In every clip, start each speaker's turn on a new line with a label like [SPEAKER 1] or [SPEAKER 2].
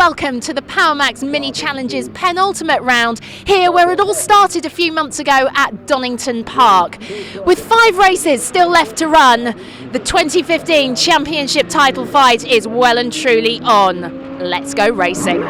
[SPEAKER 1] welcome to the PowerMax Mini Challenges penultimate round, here where it all started a few months ago at Donington Park. With 5 races still left to run, the 2015 championship title fight is well and truly on. Let's go racing.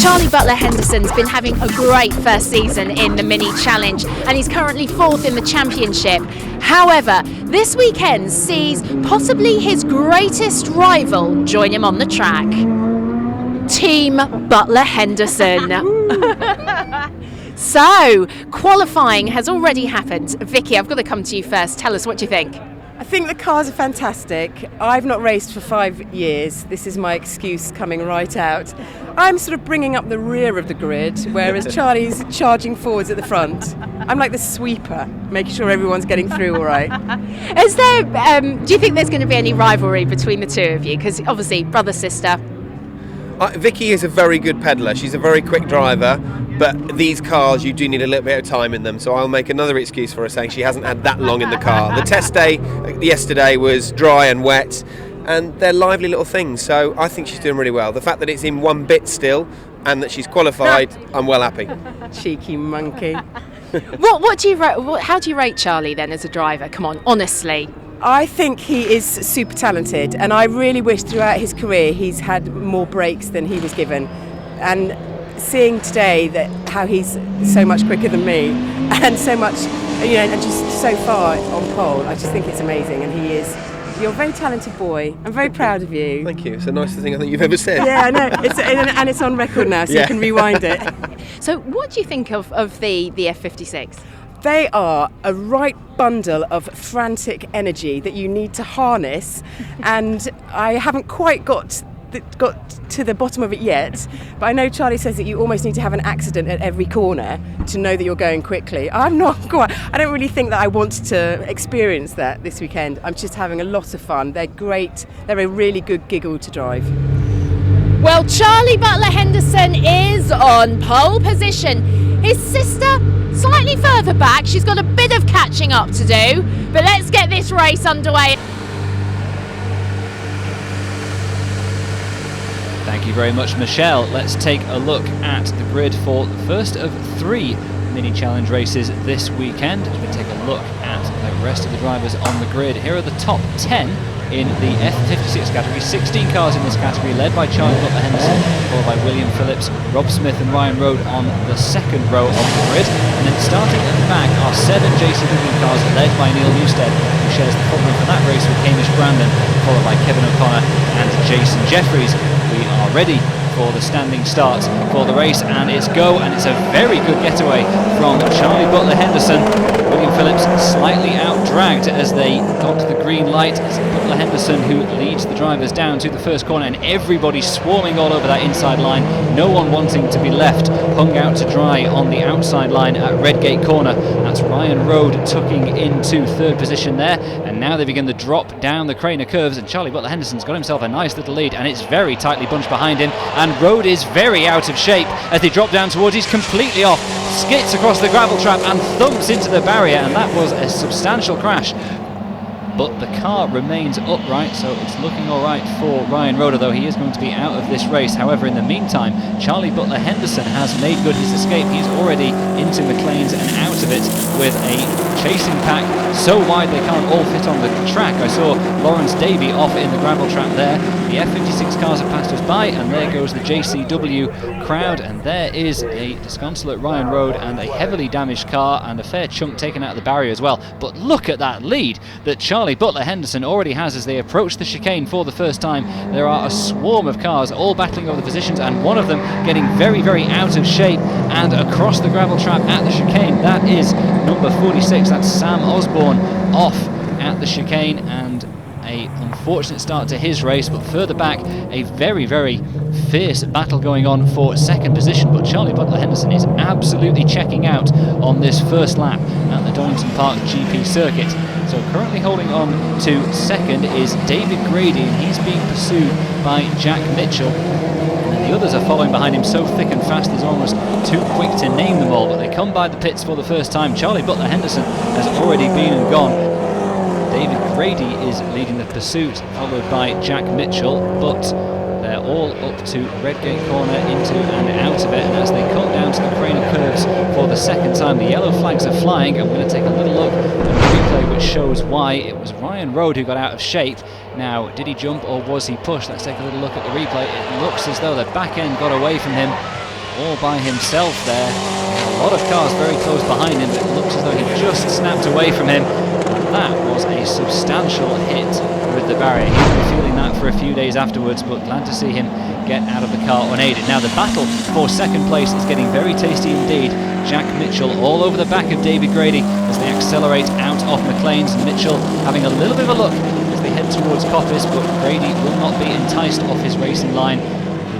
[SPEAKER 1] Charlie Butler-Henderson's been having a great first season in the Mini Challenge and he's currently 4th in the championship. However, this weekend sees possibly his greatest rival join him on the track. Team Butler-Henderson. So, qualifying has already happened. Vicky, I've got to come to you first. Tell us, what do you think?
[SPEAKER 2] I think the cars are fantastic. I've not raced for 5 years. This is my excuse coming right out. I'm sort of bringing up the rear of the grid, whereas Charlie's charging forwards at the front. I'm like the sweeper, making sure everyone's getting through all right.
[SPEAKER 1] Is there? Do you think there's going to be any rivalry between the two of you? Because obviously, brother-sister.
[SPEAKER 3] Vicky is a very good peddler. She's a very quick driver, but these cars, you do need a little bit of time in them. So I'll make another excuse for her, saying she hasn't had that long in the car. The test day yesterday was dry and wet, and they're lively little things. So I think she's doing really well. The fact that it's in one bit still, and that she's qualified, I'm well happy.
[SPEAKER 2] Cheeky monkey.
[SPEAKER 1] What do you rate? How do you rate Charlie then as a driver? Come on, honestly.
[SPEAKER 2] I think he is super talented, and I really wish throughout his career he's had more breaks than he was given. And seeing today that how he's so much quicker than me, and so much, and just so far on pole, I just think it's amazing. And he is. You're a very talented boy. I'm very proud of you.
[SPEAKER 3] Thank you. It's the nicest thing I think you've ever said.
[SPEAKER 2] Yeah, I know. And it's on record now, so you can rewind it.
[SPEAKER 1] So, what do you think of the F56?
[SPEAKER 2] They are a right bundle of frantic energy that you need to harness, and I haven't quite got to the bottom of it yet, but I know Charlie says that you almost need to have an accident at every corner to know that you're going quickly. I'm not quite. I don't really think that I want to experience that this weekend. I'm just having a lot of fun. They're great. They're a really good giggle to drive.
[SPEAKER 1] Well, Charlie Butler-Henderson is on pole position. His sister slightly further back. She's got a bit of catching up to do, but let's get this race underway.
[SPEAKER 4] Thank you very much, Michelle. Let's take a look at the grid for the first of 3 mini challenge races this weekend. As we take a look at the rest of the drivers on the grid, here are the top 10 in the F56 category. 16 cars in this category, led by Charlie Butler-Henderson, followed by William Phillips, Rob Smith and Ryan Rode on the second row of the grid. And then starting at the back are 7 JCW cars led by Neil Newstead, who shares the podium for that race with Hamish Brandon, followed by Kevin O'Connor and Jason Jeffries. We are ready for the standing start for the race, and it's go, and it's a very good getaway from Charlie Butler-Henderson. William Phillips slightly out-dragged as they got to the green light. It's Butler-Henderson who leads the drivers down to the first corner, and everybody swarming all over that inside line. No one wanting to be left hung out to dry on the outside line at Redgate Corner. That's Ryan Rode tucking into 3rd position there, and now they begin the drop down the Craner curves, and Charlie Butler-Henderson's got himself a nice little lead, and it's very tightly bunched behind him, and Rode is very out of shape as they drop down towards. He's completely off, skits across the gravel trap and thumps into the barrier, and that was a substantial crash. But the car remains upright, so it's looking all right for Ryan Rode, though he is going to be out of this race. However, in the meantime, Charlie Butler-Henderson has made good his escape. He's already into McLean's and out of it with a chasing pack so wide they can't all fit on the track. I saw Lawrence Davey off in the gravel trap there. The F56 cars have passed us by, and there goes the JCW crowd, and there is a disconsolate Ryan Rode and a heavily damaged car and a fair chunk taken out of the barrier as well. But look at that lead that Charlie Butler-Henderson already has as they approach the chicane for the first time. There are a swarm of cars all battling over the positions, and one of them getting very, very out of shape and across the gravel trap at the chicane. That is number 46, that's Sam Osborne, off at the chicane, and a unfortunate start to his race. But further back, a very, very fierce battle going on for 2nd position, but Charlie Butler-Henderson is absolutely checking out on this first lap at the Donington Park GP circuit. So currently holding on to 2nd is David Grady, and he's being pursued by Jack Mitchell. And then The others are following behind him so thick and fast there's almost too quick to name them all, but they come by the pits for the first time. Charlie Butler Henderson has already been and gone. David Grady is leading the pursuit, followed by Jack Mitchell, but they're all up to Redgate Corner, into and out of it, and as they come down to the cranal curves for the second time, the yellow flags are flying. I'm going to take a little look at the replay which shows why. It was Ryan Rode who got out of shape. Now, did he jump or was he pushed? Let's take a little look at the replay. It looks as though the back end got away from him all by himself there. A lot of cars very close behind him, but it looks as though he just snapped away from him. That was a substantial hit with the barrier. He'll be feeling that for a few days afterwards, but glad to see him get out of the car unaided. Now the battle for second place is getting very tasty indeed. Jack Mitchell all over the back of David Grady as they accelerate out of McLean's. Mitchell having a little bit of a look as they head towards Coppice, but Grady will not be enticed off his racing line.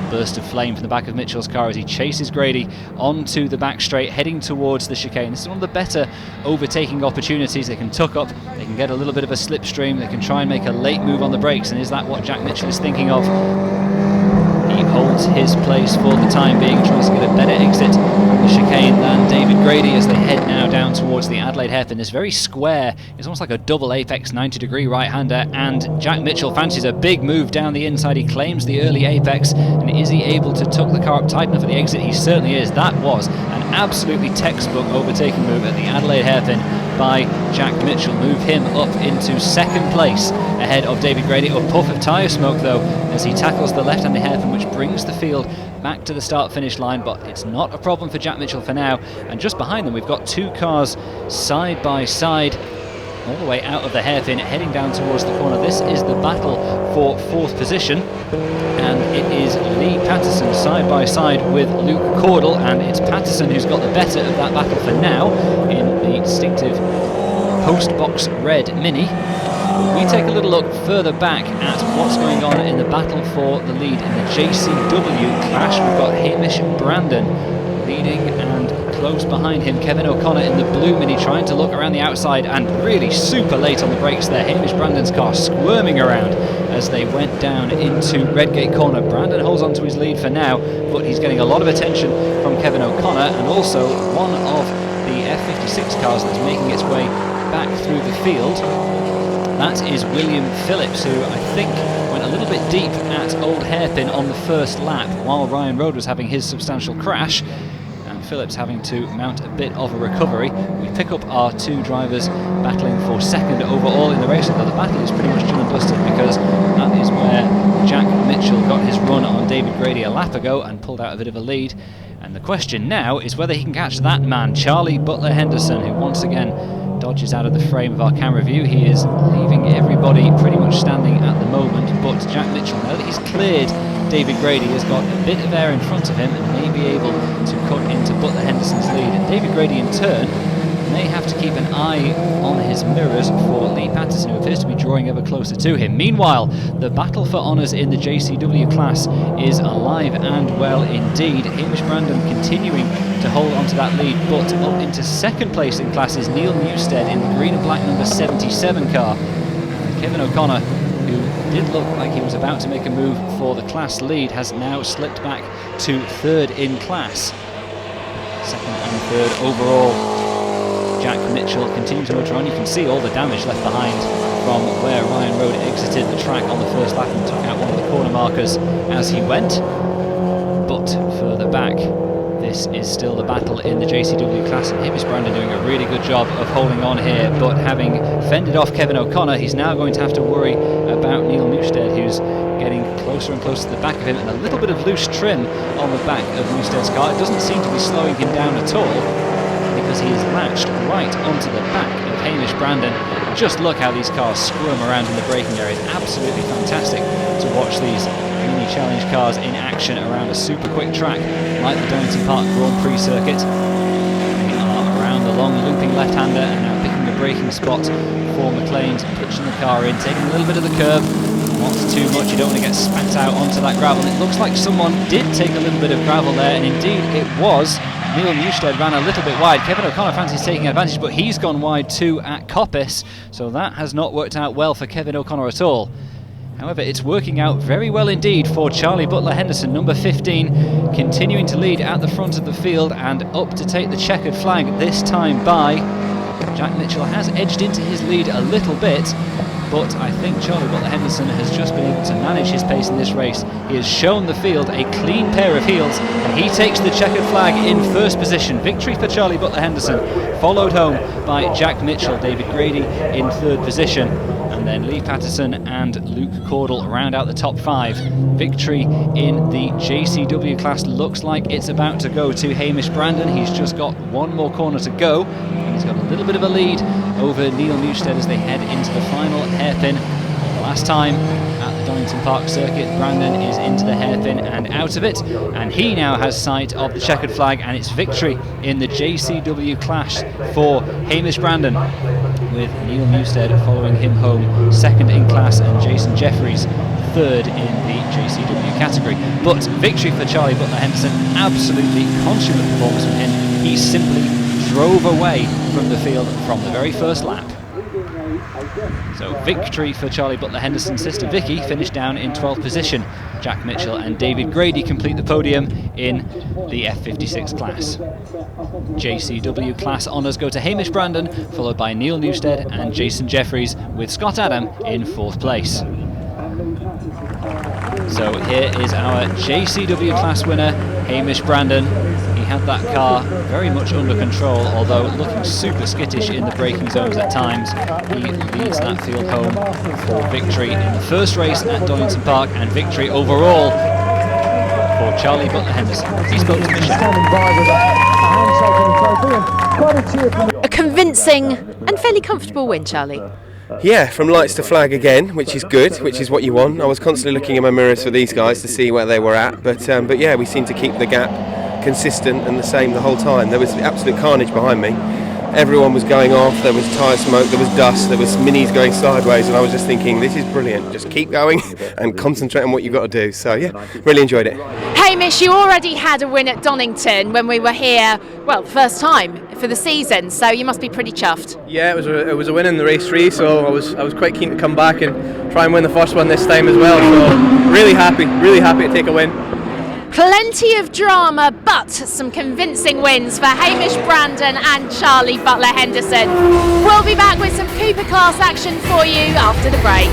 [SPEAKER 4] Burst of flame from the back of Mitchell's car as he chases Grady onto the back straight, heading towards the chicane. This is one of the better overtaking opportunities. They can tuck up, they can get a little bit of a slipstream, they can try and make a late move on the brakes, and is that what Jack Mitchell is thinking of? He holds his place for the time being, tries to get a better exit from the chicane than David Grady as they head now down towards the Adelaide hairpin. This very square, it's almost like a double apex 90-degree right-hander, and Jack Mitchell fancies a big move down the inside. He claims the early apex, and is he able to tuck the car up tight enough for the exit? He certainly is. That was an absolutely textbook overtaking move at the Adelaide hairpin by Jack Mitchell. Move him up into second place ahead of David Grady. A puff of tyre smoke though as he tackles the left-handed hairpin, which brings the field back to the start-finish line, but it's not a problem for Jack Mitchell for now. And just behind them we've got two cars side by side all the way out of the hairpin, heading down towards the corner. This is the battle for fourth position, and it is Lee Patterson side by side with Luke Cordell, and it's Patterson who's got the better of that battle for now in the distinctive post-box red Mini. We take a little look further back at what's going on in the battle for the lead in the JCW clash. We've got Hamish Brandon leading, and close behind him Kevin O'Connor in the blue Mini trying to look around the outside, and really super late on the brakes there. Hamish Brandon's car squirming around as they went down into Redgate Corner. Brandon holds on to his lead for now, but he's getting a lot of attention from Kevin O'Connor, and also one of the F56 cars that's making its way back through the field. That is William Phillips, who I think went a little bit deep at Old Hairpin on the first lap while Ryan Rode was having his substantial crash, and Phillips having to mount a bit of a recovery. We pick up our two drivers battling for second overall in the race, although the battle is pretty much done and dusted because that is where Jack Mitchell got his run on David Grady a lap ago and pulled out a bit of a lead. And the question now is whether he can catch that man, Charlie Butler Henderson, who once again dodges out of the frame of our camera view. He is leaving everybody pretty much standing at the moment, but Jack Mitchell, now that he's cleared David Grady, has got a bit of air in front of him and may be able to cut into Butler Henderson's lead. And David Grady in turn may have to keep an eye on his mirrors for Lee Patterson, who appears to be drawing ever closer to him. Meanwhile, the battle for honours in the JCW class is alive and well indeed. Hamish Brandon continuing to hold onto that lead, but up into second place in class is Neil Newstead in the green and black number 77 car. And Kevin O'Connor, who did look like he was about to make a move for the class lead, has now slipped back to third in class. Second and third overall. Jack Mitchell continues to motor on. You can see all the damage left behind from where Ryan Rode exited the track on the first lap and took out one of the corner markers as he went. But further back, this is still the battle in the JCW class, and Hamish Brandon doing a really good job of holding on here, but having fended off Kevin O'Connor, he's now going to have to worry about Neil Newstead, who's getting closer and closer to the back of him, and a little bit of loose trim on the back of Newstead's car. It doesn't seem to be slowing him down at all, because he is latched right onto the back of Hamish Brandon. Just look how these cars squirm around in the braking area. It's absolutely fantastic to watch these mini challenge cars in action around a super quick track like the Donington Park Grand Prix circuit. They are around the long looping left-hander and now picking a braking spot for McLean's, pitching the car in, taking a little bit of the curve. Not too much, you don't want to get spat out onto that gravel. It looks like someone did take a little bit of gravel there, and indeed it was. Neil Newstead ran a little bit wide. Kevin O'Connor fancies taking advantage, but he's gone wide too at Coppice, so that has not worked out well for Kevin O'Connor at all. However, it's working out very well indeed for Charlie Butler Henderson, number 15, continuing to lead at the front of the field and up to take the checkered flag, this time by Jack Mitchell. Has edged into his lead a little bit, but I think Charlie Butler Henderson has just been able to manage his pace in this race. He has shown the field a clean pair of heels, and he takes the checkered flag in first position. Victory for Charlie Butler Henderson, followed home by Jack Mitchell. David Grady in third position, and then Lee Patterson and Luke Cordell round out the top 5. Victory in the JCW class looks like it's about to go to Hamish Brandon. He's just got one more corner to go. He's got a little bit of a lead over Neil Newstead as they head into the final hairpin. Last time at the Donington Park circuit, Brandon is into the hairpin and out of it, and he now has sight of the checkered flag, and it's victory in the JCW clash for Hamish Brandon, with Neil Newstead following him home second in class and Jason Jeffries third in the JCW category. But victory for Charlie Butler Henderson, absolutely consummate performance from him. He simply drove away from the field from the very first lap. So victory for Charlie Butler Henderson. Sister Vicky finished down in 12th position. Jack Mitchell and David Grady complete the podium in the F56 class. JCW class honours go to Hamish Brandon, followed by Neil Newstead and Jason Jeffries, with Scott Adam in 4th place. So here is our JCW class winner, Hamish Brandon. He had that car very much under control, although looking super skittish in the braking zones at times. He leads that field home for victory in the first race at Donington Park, and victory overall for Charlie Butler Henderson. He spoke to Michelle.
[SPEAKER 1] A convincing and fairly comfortable win, Charlie.
[SPEAKER 3] Yeah, from lights to flag again, which is good, which is what you want. I was constantly looking in my mirrors for these guys to see where they were at, but yeah, we seem to keep the gap consistent and the same the whole time. There was absolute carnage behind me. Everyone was going off, there was tyre smoke, there was dust, there was minis going sideways, and I was just thinking, this is brilliant, just keep going and concentrate on what you've got to do. So yeah, really enjoyed it.
[SPEAKER 1] Hamish, you already had a win at Donington when we were here, well, first time for the season, so you must be pretty chuffed.
[SPEAKER 5] Yeah, it was a win in the race 3, so I was quite keen to come back and try and win the first one this time as well, so really happy to take a win.
[SPEAKER 1] Plenty of drama, but some convincing wins for Hamish Brandon and Charlie Butler Henderson. We'll be back with some Cooper class action for you after the break.